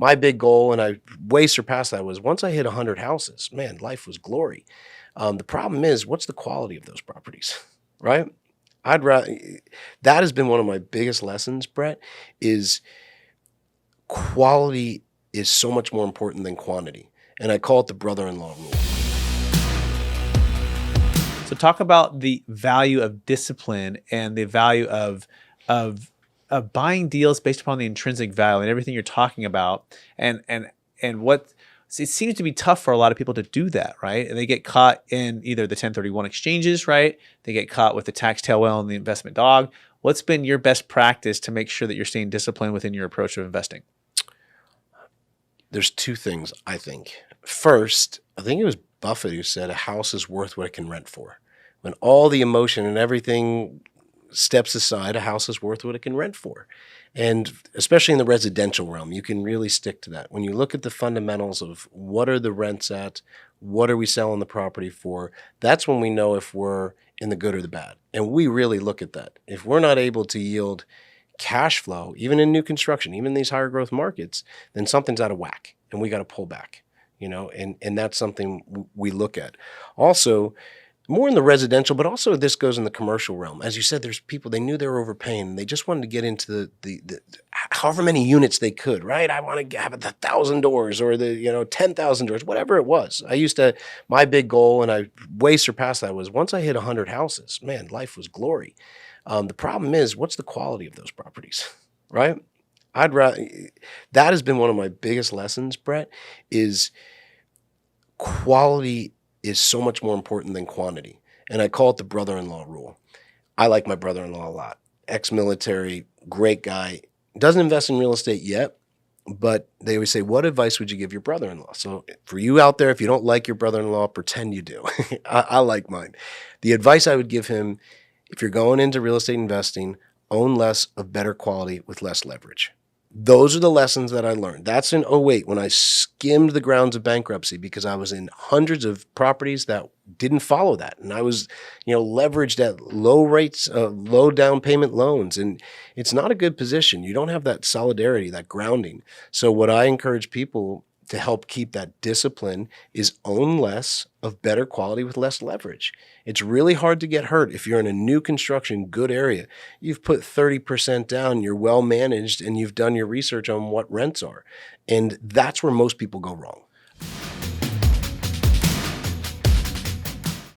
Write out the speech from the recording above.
my big goal, and I way surpassed that, was once I hit 100 houses, man, life was glory. The problem is, what's the quality of those properties, right? I'd rather, that has been one of my biggest lessons, Brett, is quality is so much more important than quantity. And I call it the brother-in-law rule. So talk about the value of discipline and the value of buying deals based upon the intrinsic value and everything you're talking about, and what it seems to be tough for a lot of people to do that, right? And they get caught in either the 1031 exchanges, right? They get caught with the tax tail whale and the investment dog. What's been your best practice to make sure that you're staying disciplined within your approach of investing? There's two things, I think. First, I think it was Buffett who said a house is worth what it can rent for. When all the emotion and everything steps aside, a house is worth what it can rent for. And especially in the residential realm, you can really stick to that. When you look at the fundamentals of what are the rents at, what are we selling the property for, that's when we know if we're in the good or the bad. And we really look at that. If we're not able to yield cash flow, even in new construction, even in these higher growth markets, then something's out of whack and we got to pull back, and that's something we look at. Also, more in the residential, but also this goes in the commercial realm. As you said, there's people, they knew they were overpaying. And they just wanted to get into the however many units they could, right? I want to have 1,000 doors or 10,000 doors, whatever it was. My big goal, and I way surpassed that, was once I hit 100 houses, man, life was glory. The problem is, what's the quality of those properties, right? That has been one of my biggest lessons, Brett, is quality is so much more important than quantity. And I call it the brother-in-law rule. I like my brother-in-law a lot. Ex-military, great guy. Doesn't invest in real estate yet, but they always say, what advice would you give your brother-in-law? So for you out there, if you don't like your brother-in-law, pretend you do. I like mine. The advice I would give him, if you're going into real estate investing, own less of better quality with less leverage. Those are the lessons that I learned. That's in '08 when I skimmed the grounds of bankruptcy because I was in hundreds of properties that didn't follow that. And I was, leveraged at low rates, low down payment loans. And it's not a good position. You don't have that solidarity, that grounding. So what I encourage people to help keep that discipline is own less of better quality with less leverage. It's really hard to get hurt if you're in a new construction, good area. You've put 30% down, you're well managed, and you've done your research on what rents are. And that's where most people go wrong.